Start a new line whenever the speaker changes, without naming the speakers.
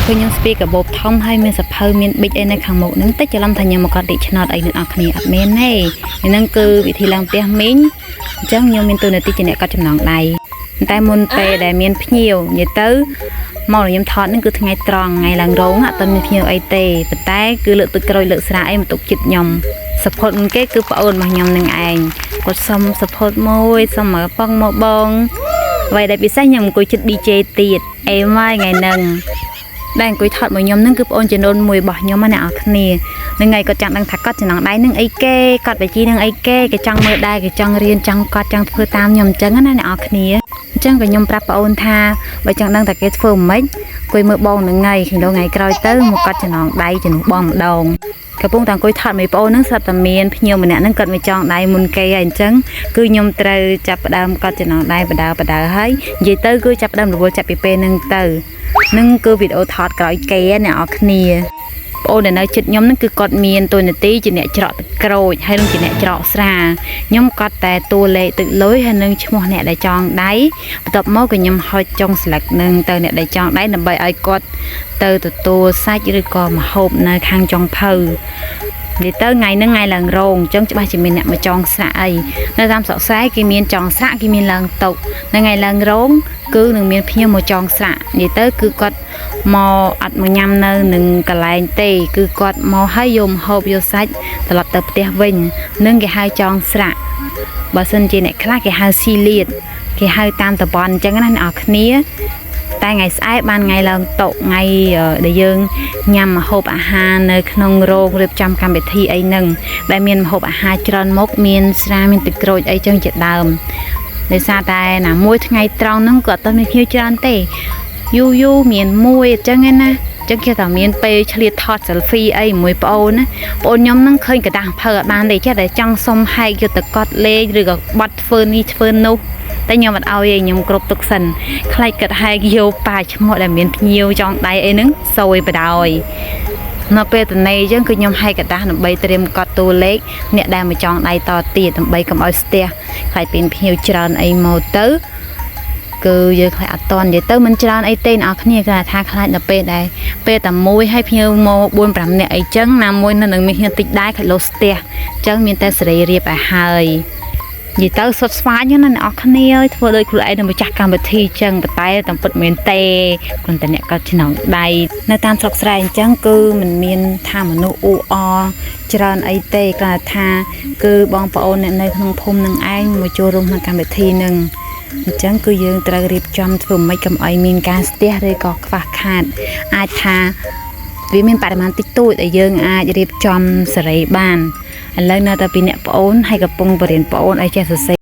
คือខ្ញុំស្ពីកាបូបធំហើយមានសភៅមានប៊ិចអីនៅខាងមុខហ្នឹងតិចច្រឡំថាខ្ញុំមកគាត់ឌីឆ្នោតអីអ្នកនរគ្នាអត់មែនទេហ្នឹងគឺវិធីឡើងផ្ទះមីងអញ្ចឹងខ្ញុំមានតួនាទីជាអ្នកកាត់ចំណងដៃតែមុនពេលដែលមានភ្ញៀវនិយាយទៅមកខ្ញុំថតហ្នឹងគឺថ្ងៃត្រង់ថ្ងៃឡើងរោងអត់មានភ្ញៀវអីទេប៉ុន្តែគឺលើកទឹកក្រូចលើកស្រាអីមកទុកចិត្តខ្ញុំសពតមុនគេគឺប្អូនរបស់ខ្ញុំនឹងឯងគាត់សុំសពតមួយសុំមកប៉ងមកបងអ្វីដែលពិសេសខ្ញុំអង្គុយចិត្ត DJ ទៀតអេម៉ាយថ្ងៃហ្នឹងដែលអង្គុយថតមកខ្ញុំហ្នឹងគឺប្អូនចំនួនមួយរបស់ខ្ញុំណាអ្នកនរគ្នានឹងថ្ងៃគាត់ចង់ដឹងថាគាត់ចំណងដៃនឹងអីគេគាត់បជីនឹងអីគេគេចង់មើលដែរគេចង់រៀនចង់គាត់ចង់ធ្វើតាមខ្ញុំអញ្ចឹងណាអ្នកនរគ្នាអញ្ចឹងក៏ខ្ញុំប្រាប់ប្អូនថាបើចង់ដឹងថាគេធ្វើមិនអង្គុយមើលបងនឹងថ្ងៃក្រោយទៅមកគាត់ចំណងដៃជំនួសបងម្ដងកំពុងតែអង្គុយថតមេប្អូនហ្នឹងស្រាប់តែមានភ្ញៀវម្នាក់ហ្នឹងគាត់មកចង់ដៃមុនគេហើយអញ្ចឹងគឺខ្ញុំត្រូវចាប់ផ្ដើមគាត់ចំណងដៃបដាហើយនិយាយទៅគឺចាប់ផ្ដើមរវល់ចាប់ពីពេលហ្នឹងទៅនឹងគឺវីដេអូថតក្រោយគេអ្នកនរគ្នាបងដែលនៅចិត្តខ្ញុំហ្នឹងគឺគាត់មានតួនាទីជាអ្នកច្រកទឹកក្រូចហើយនឹងជាអ្នកច្រកស្រាខ្ញុំគាត់តែតួលេខទឹកលុយហើយនឹងឈ្មោះអ្នកដែលចងដៃបន្ទាប់មកក៏ខ្ញុំហុចចុងស្លឹកនឹងទៅអ្នកដែលចងដៃដើម្បីឲ្យគាត់ទៅទទួលសាច់ឬក៏ម្ហូបនៅខាងចុងភៅនិយាយទៅថ្ងៃហ្នឹងថ្ងៃឡើងរោងអញ្ចឹងច្បាស់ជាមានអ្នកមកចងស្រាក់អីនៅតាមស្រុកស្រែគេមានចងស្រាក់គេមានឡើងតុកនៅថ្ងៃឡើងរោងគឺនឹងមានភ្ញៀវមកចងស្រាក់និយាយទៅគឺគាត់មកអត់មកញ៉ាំនៅនឹងកន្លែងទេគឺគាត់មកឲ្យយកម្ហូបយកសាច់ត្រឡប់ទៅផ្ទះវិញនឹងគេហៅចងស្រាក់បើសិនជាអ្នកខ្លះគេហៅស៊ីលៀតគេហៅតាមតំបន់អញ្ចឹងណាអ្នកនរគ្នាតែថ្ងៃស្អែកបានថ្ងៃឡើងតុថ្ងៃដែលយើងញ៉ាំម្ហូបអាហារនៅក្នុងរោងរៀបចំកម្មវិធីអីហ្នឹងដែលមានម្ហូបអាហារច្រើនមុខមានស្រាមានទឹកក្រូចអីចឹងជាដើមដោយសារតែណាមួយថ្ងៃត្រង់ហ្នឹងក៏អត់មានភ្ញៀវច្រើនទេយូមានមួយអញ្ចឹងឯណាចឹងគេថាមានពេលឆ្លៀតថត selfie អីមួយប្អូនណាបងខ្ញុំហ្នឹងឃើញกระดาษភៅអត់បានទេចេះតែចង់សុំហែកយកទៅកត់លេខឬក៏បាត់ធ្វើនេះធ្វើនោះតែខ្ញុំអត់ឲ្យទេខ្ញុំគ្រប់ទុកសិនខ្លាចកាត់ហែកយកប៉ាឈ្មោះដែលមានភ្ញៀវចង់ដៃអីហ្នឹងសួយបដ ாய் នៅពេលតនេអញ្ចឹងគឺខ្ញុំហែកกระดาษដើម្បីត្រៀមកត់តួលេខអ្នកដែលមកចង់ដៃតទៀតដើម្បីកុំឲ្យស្ទះខ្លាចពេលភ្ញៀវច្រើនអីមកទៅគឺយើងខ្លាចអត់តន់និយាយទៅមិនច្រើនអីទេអ្នកគ្នាគឺថាខ្លាចដល់ពេលដែរពេលតែមួយឲ្យភ្ញៀវមក 4-5 នាក់អីចឹងណាមួយនៅនឹងមានភ្ញៀវតិចដែរខ្លាចលោស្ទះអញ្ចឹងមានតែសេរីរៀបឲ្យហើយនិយាយទៅសុទ្ធស្វាញណាអ្នកគ្នាអើយធ្វើដោយខ្លួនឯងនឹងម្ចាស់កម្មវិធីចឹងតែតាមពិតមែនទេគ្រាន់តែអ្នកក៏ចំណងដៃនៅតាមស្រុកស្រែអញ្ចឹងគឺមិនមានថាមនុស្សអ៊ូអច្រើនអីទេគ្រាន់តែថាគឺបងប្អូនអ្នកនៅក្នុងភូមិនឹងឯងមកចូលរួមក្នុងកម្មវិធីនឹងអញ្ចឹងគឺយើងត្រូវរៀបចំធ្វើម៉េចកុំឲ្យមានការស្ទះឬក៏ខ្វះខាតអាចថាវាមានបរិមាណតិចតួចដែលយើងអាចរៀបចំសេរីបានឥឡូវនៅតែពីអ្នកប្អូនហើយកំពុងបរៀនប្អូនឲ្យចេះសរសេរ